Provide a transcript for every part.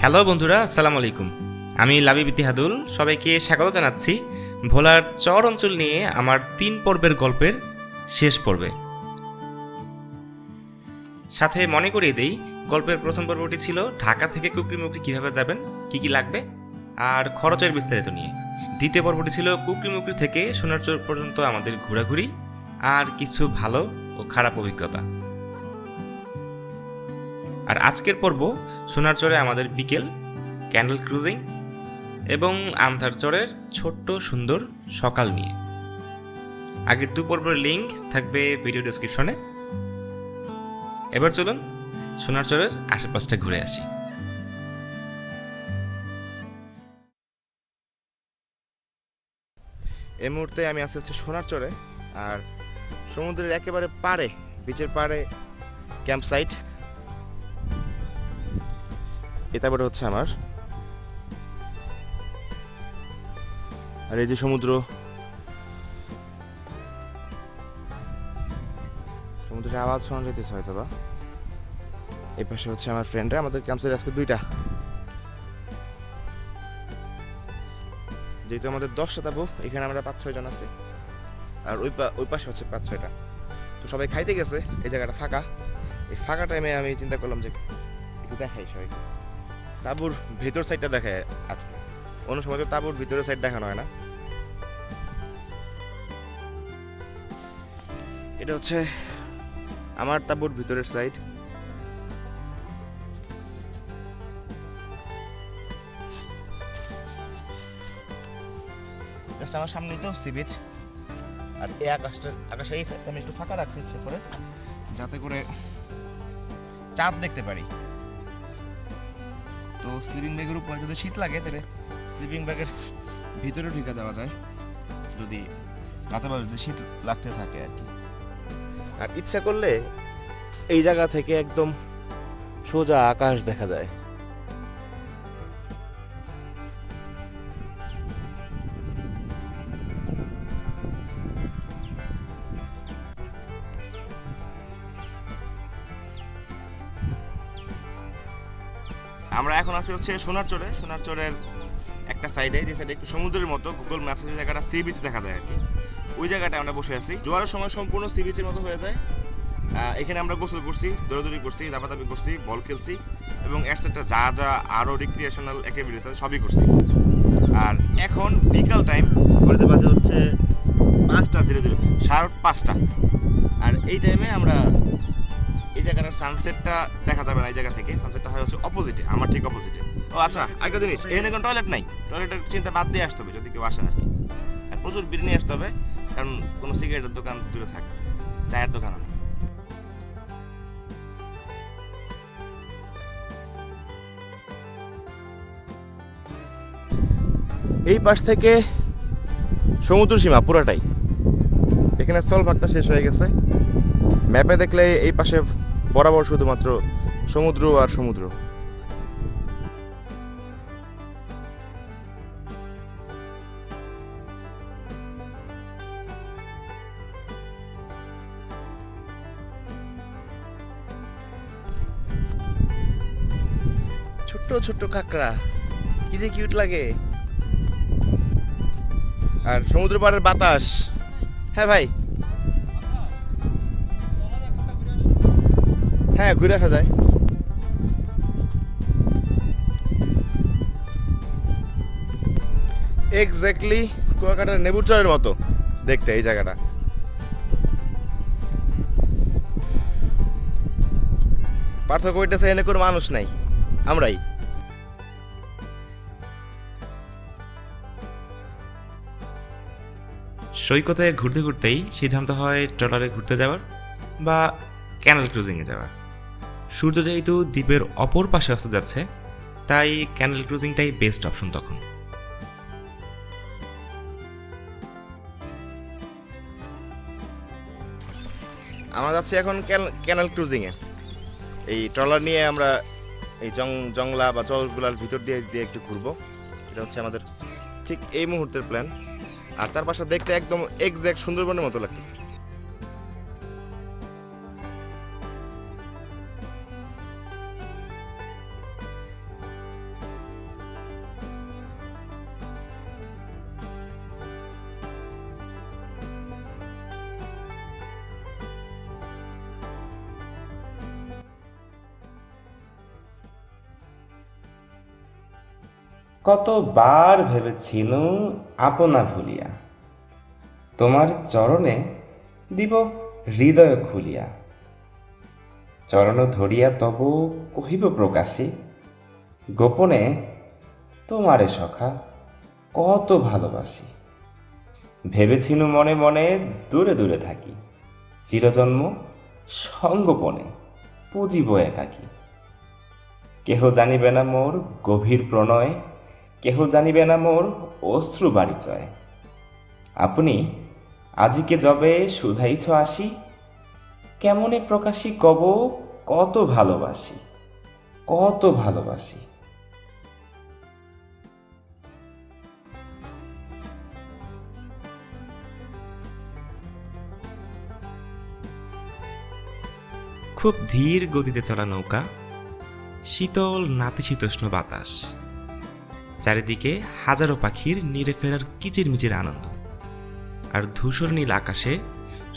Hello বন্ধুরা, আসসালামু আলাইকুম। আমি লাবিব ইতিহাদুল, সবাইকে স্বাগত জানাচ্ছি ভোলার চর অঞ্চল নিয়ে আমার 3 পর্বের গল্পের শেষ পর্বে। সাথে মনে করিয়ে দেই, গল্পের প্রথম পর্বটি ছিল ঢাকা থেকে কুকরিমুকরি কীভাবে যাবেন, কী কী লাগবে আর খরচের বিস্তারিত নিয়ে। দ্বিতীয় পর্বটি ছিল কুকরিমুকরি থেকে সোনারচর পর্যন্ত আমাদের ঘোরাঘুরি আর কিছু ভালো ও খারাপ অভিজ্ঞতা। আর আজকের পর্ব সোনারচরে আমাদের বিকেল, ক্যান্ডেল ক্রুজিং এবং আন্ধারচরের ছোট্ট সুন্দর সকাল নিয়ে। আগের 2 পর্বের লিঙ্ক থাকবে ভিডিও ডেসক্রিপশনে। এবার চলুন সোনারচরের আশেপাশটা ঘুরে আসি। এই মুহূর্তে আমি আছি হচ্ছে সোনারচরে, আর সমুদ্রের একেবারে পাড়ে, বিচের পাড়ে ক্যাম্প সাইট। এটা বড় হচ্ছে আমার, আর এই যে সমুদ্র, সমুদ্রের আওয়াজ শোনা যেতেছে হয়তো বা। এই পাশে হচ্ছে আমার ফ্রেন্ডরা, আমাদের ক্যাম্প সাইট আজকে 2টা, যেহেতু আমাদের 10টা তাবু, এখানে আমরা 5-6 জন আছি, আর ওই পাশে হচ্ছে 5-6টা। তো সবাই খাইতে গেছে, এই জায়গাটা ফাঁকা। এই ফাঁকা টাইমে আমি চিন্তা করলাম যে একটু দেখাই সবাইকে তাঁবুর ভিতর সাইডটা দেখায় আজকে। অন্য সময় তো তাঁবুর ভিতরের সাইড দেখানো হয় না। এটা হচ্ছে আমার তাঁবুর ভিতরের সাইড। জাস্ট আমার সামনেই তো সি বিচ, আর এই আকাশের এই সাইডটা আমি একটু ফাঁকা রাখছি ইচ্ছে করে, যাতে করে চাঁদ দেখতে পারি। তো স্লিপিং ব্যাগের উপর যদি শীত লাগে, তাহলে স্লিপিং ব্যাগের ভিতরে ঢুকে যাওয়া যায়, যদি রাতে বা যদি শীত লাগতে থাকে আর কি। আর ইচ্ছা করলে এই জায়গা থেকে একদম সোজা আকাশ দেখা যায়। আমরা এখন আছি হচ্ছে সোনারচরে। সোনারচরের একটা সাইডে, যে সাইডে একটু সমুদ্রের মতো, গুগল ম্যাপসে যে জায়গাটা সি বিচ দেখা যায় আর কি, ওই জায়গাটায় আমরা বসে আছি। জোয়ারের সময় সম্পূর্ণ সি বিচের মতো হয়ে যায়। এখানে আমরা গোসল করছি, দৌড়াদৌড়ি করছি, দাবাদাবি করছি, বল খেলছি, এবং এটসেট্রা যা যা আরও রিক্রিয়েশনাল অ্যাক্টিভিটিস আছে সবই করছি। আর এখন বিকাল টাইম, ঘড়িতে বাজে হচ্ছে 5:00, 5:30। আর এই টাইমে আমরা এই জায়গাটার সানসেটটা দেখা যাবে না। এই জায়গা থেকে সানসেটটা হয় হচ্ছে অপোজিটে, আমার ঠিক অপোজিটে। ও আচ্ছা, আরেকটা জিনিস, এখানে কোনো টয়লেট নাই। টয়লেটের চিন্তা বাদ দিয়ে আসতে হবে যদি কেউ আসে আর কি। আর প্রচুর বিড়ি নিয়ে আসতে হবে, কারণ কোনো সিগারেটের দোকান দূরে থাকে, চায়ের দোকান নেই। এই পাশ থেকে সমুদ্র সীমা পুরাটাই, এখানে স্থলভাগটা শেষ হয়ে গেছে। ম্যাপে দেখলে এই পাশে বরাবর শুধুমাত্র সমুদ্র আর সমুদ্র। ছোট্ট ছোট্ট কাঁকড়া, কি যে কিউট লাগে। আর সমুদ্র পাড়ের বাতাস। হ্যাঁ ভাই, হ্যাঁ ঘুরে আসা যায়। এক্স্যাক্টলি কুয়াকাটার নেবুর চরের মতো দেখতে এই জায়গাটা। পার্থক্য হইতেছে এনে কোনো মানুষ নাই, আমরাই। সৈকতে ঘুরতে ঘুরতেই সিদ্ধান্ত হয় ট্রলারে ঘুরতে যাওয়ার বা ক্যানেল ক্রুজিংয়ে যাওয়ার। সূর্য যেহেতু দ্বীপের অপর পাশে অস্ত যাচ্ছে, তাই ক্যানেল ক্রুজিংটাই বেস্ট অপশন তখন। আমরা যাচ্ছি এখন ক্যানেল ক্রুজিংয়ে। এই ট্রলার নিয়ে আমরা এই জংলা বা চরগুলার ভিতর দিয়ে দিয়ে একটু ঘুরবো। এটা হচ্ছে আমাদের ঠিক এই মুহূর্তের প্ল্যান। আর চারপাশে দেখতে একদম এক্স্যাক্ট সুন্দরবনের মতো লাগতেছে। কতবার ভেবেছিনু আপনা ভুলিয়া, তোমার চরণে দিব হৃদয় খুলিয়া। চরণ ধরিয়া তব কহিব প্রকাশে, গোপনে তোমারে সখা কত ভালোবাসি। ভেবেছিনু মনে মনে দূরে দূরে থাকি, চিরজন্ম সঙ্গোপনে পুজিব একাকী। কেহ জানিবে না মোর গভীর প্রণয়, কেহ জানিবে না মোর অশ্রু বারিচয়। আপনি আজিকে যবে শুধাইছ আসি, কেমনে প্রকাশী কব কত ভালোবাসি, কত ভালোবাসি। খুব ধীর গতিতে চলা নৌকা, শীতল নাতিশীতোষ্ণ বাতাস, চারিদিকে হাজারো পাখির নিরে ফেরার কিচিরমিচির আনন্দ, আর ধূসর নীল আকাশে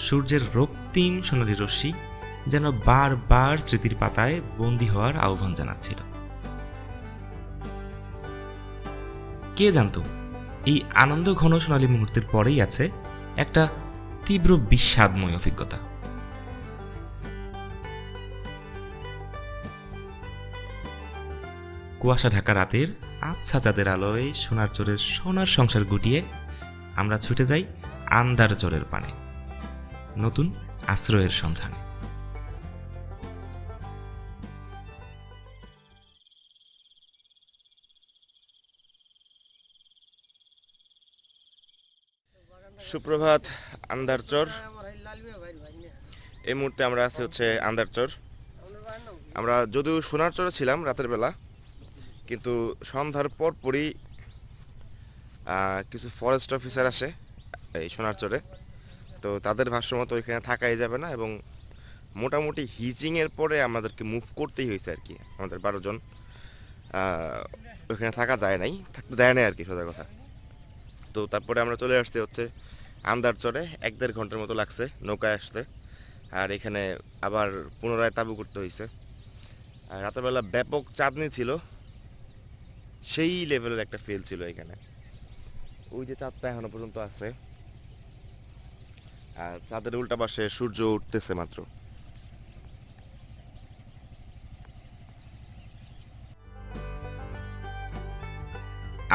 সূর্যের রক্তিম সোনালি রশ্মি যেন বারবার স্মৃতির পাতায় বন্দী হওয়ার আহ্বান জানাচ্ছিল। কে জানতো এই আনন্দ ঘন সোনালি মুহূর্তের পরেই আছে একটা তীব্র বিষাদময় অভিজ্ঞতা। কুয়াশা ঢাকা রাতের আবছা চাঁদের আলোয় সোনার চোরের সোনার সংসার গুটিয়ে আমরা ছুটে যাই আন্দার চোরের পানে, নতুন আশ্রয়ের সন্ধানে। সুপ্রভাত আন্দারচর। এই মুহূর্তে আমরা আছি হচ্ছে আন্দারচর। আমরা যদিও সোনার চরে ছিলাম রাতের বেলা, কিন্তু সন্ধ্যার পরই কিছু ফরেস্ট অফিসার আসে এই সোনার চরে। তো তাদের ভাষ্য মতো ওইখানে থাকাই যাবে না, এবং মোটামুটি হিচিংয়ের পরে আমাদেরকে মুভ করতেই হয়েছে আর কি। আমাদের 12 জন ওইখানে থাকা যায় নাই, থাকতে দেয় নাই আর কি, সোজা কথা। তো তারপরে আমরা চলে আসছি হচ্ছে আন্দারচরে। 1-1.5 ঘন্টার মতো লাগছে নৌকায় আসতে, আর এখানে আবার পুনরায় তাঁবু করতে হয়েছে। আর রাতের বেলা ব্যাপক চাঁদনি ছিল, সেই লেভেলের একটা ফিল ছিল এখানে। ওই যে চাঁদটা এখনো পর্যন্ত আছে, আর চাঁদের উল্টা পাশে সূর্য উঠতেছে মাত্র।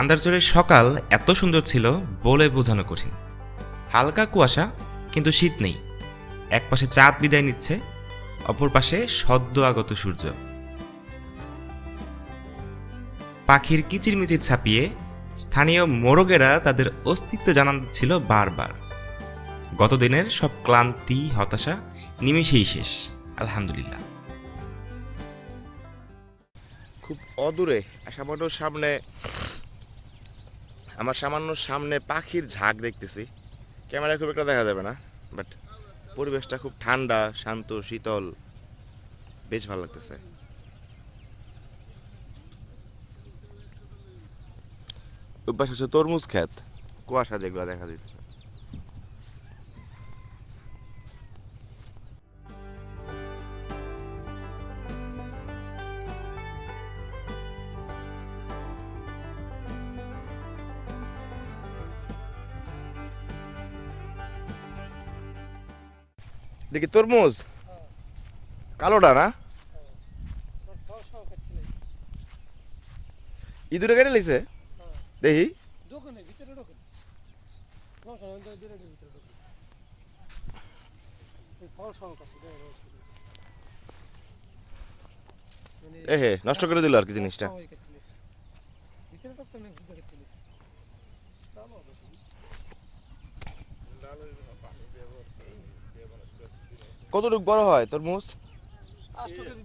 আন্দারচরের সকাল এত সুন্দর ছিল বলে বোঝানো কঠিন। হালকা কুয়াশা, কিন্তু শীত নেই। এক পাশে চাঁদ বিদায় নিচ্ছে, অপর পাশে সদ্য আগত সূর্য। পাখির কিচিরমিচির ছাপিয়ে স্থানীয় মোরগেরা তাদের অস্তিত্ব জানান দিচ্ছিল বারবার। গতদিনের সব ক্লান্তি হতাশা নিমেষেই শেষ, আলহামদুলিল্লাহ। খুব অদূরে আমার সামান্য সামনে পাখির ঝাঁক দেখতেছি। ক্যামেরায় খুব একটা দেখা যাবে না, বাট পরিবেশটা খুব ঠান্ডা, শান্ত, শীতল, বেশ ভালো লাগতেছে। ওই পাশে হচ্ছে তরমুজ ক্ষেত, কুয়াশা যেগুলো দেখা দিতেছে। দেখি তরমুজ কালোটা না, ইঁদুরে কেটে লিছে দেখি। এহে নষ্ট করে দিল আর কি জিনিসটা। কতটুকু বড় হয় তরমুজ? 8 কেজি,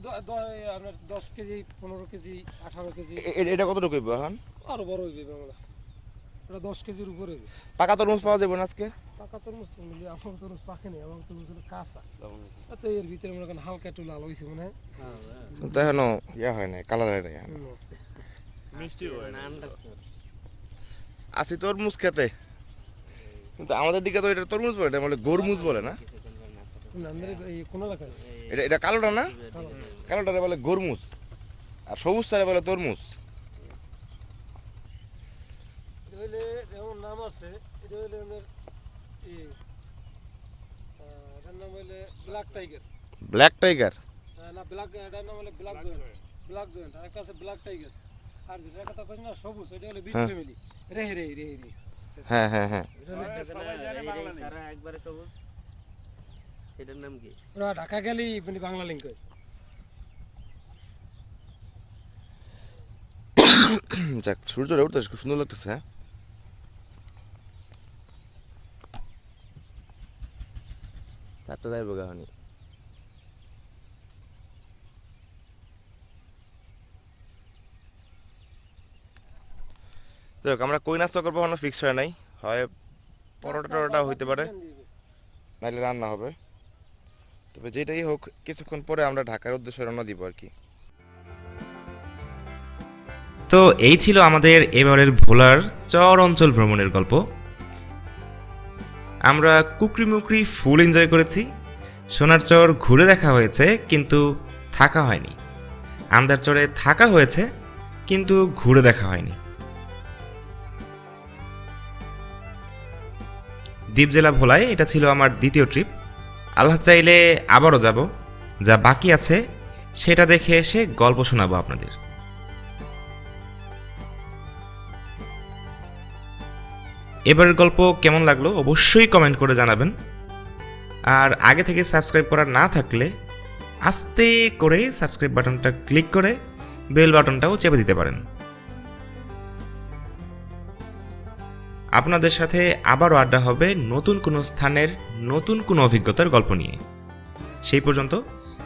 আপনার 10 কেজি, 15 কেজি, 18 কেজি। এটা কতটুকু হইব এখন? আরো বড় হইবে বাংলা, এটা 10 কেজির উপরে হইবে। পাকা তরমুজ পাওয়া যাবে না আজকে? পাকা তরমুজ তো মিলি, আমার তরমুজ পাকে নেই, আমার তরমুজ হলো কাঁচা। তো এর ভিতরে মনে করেন হালকা একটু লাল হইছে মনে হয়। তো এখনো ইয়া হয় নাই, কালার হয় নাই। আছি তরমুজ খেতে, কিন্তু আমাদের দিকে তো এটা তরমুজ বলে, এটা বলে গরমুজ বলে না? আমাদের এই কোন এলাকায় এটা কালোটা না? কালোটারে বলে গরমুজ, আর সবুজ টারে বলে তরমুজ। আছে, এটা হলো আপনার এটার নাম হইলে ব্ল্যাক টাইগার। Black tiger. না ব্ল্যাক, এটার নাম হলো ব্ল্যাক জয়েন্ট। ব্ল্যাক জয়েন্ট আর একটা আছে ব্ল্যাক টাইগার। আর যেটা কথা কইছ না সবুজ, এটা হলো বিট ফ্যামিলি। রে রে রে রে। হ্যাঁ হ্যাঁ হ্যাঁ। একবারে সবুজ, এটার নাম কি? ওরা ঢাকা গেলেই মানে বাংলা লিঙ্ক হয়। যাক, সূর্যটা উঠতেছে, খুব সুন্দর লাগতেছে। হ্যাঁ, চারটা যাইব গাহানি। যাক, আমরা কই নাস্তা করবো কোনো ফিক্স হয় নাই, হয় পরোটা টরোটা হইতে পারে, নাইলে রান্না হবে। তবে যেটাই হোক, কিছুক্ষণ পরে আমরা ঢাকার উদ্দেশ্যে রওনা দিব আর কি। তো এই ছিল আমাদের এবারের ভোলার চর অঞ্চল ভ্রমণের গল্প। আমরা কুকরি মুকরি ফুল এনজয় করেছি। সোনার চর ঘুরে দেখা হয়েছে কিন্তু থাকা হয়নি। আমদার চরে থাকা হয়েছে কিন্তু ঘুরে দেখা হয়নি। দ্বীপ জেলা ভোলায় এটা ছিল আমার দ্বিতীয় ট্রিপ। আল্লাহ চাইলে আবারও যাব, যা বাকি আছে সেটা দেখে এসে গল্প শোনাবো আপনাদের। এবারের গল্প কেমন লাগলো অবশ্যই কমেন্ট করে জানাবেন। আর আগে থেকে সাবস্ক্রাইব করা না থাকলে আস্তে করে সাবস্ক্রাইব বাটনটা ক্লিক করে বেল বাটনটাও চেপে দিতে পারেন। আপনাদের সাথে আবারও আড্ডা হবে নতুন কোনো স্থানের নতুন কোনো অভিজ্ঞতার গল্প নিয়ে। সেই পর্যন্ত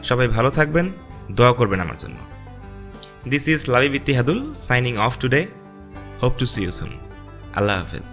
সবাই ভালো থাকবেন, দোয়া করবেন আমার জন্য। This is Labib Ittihadul signing off today. Hope to see you soon. আল্লাহ হাফেজ।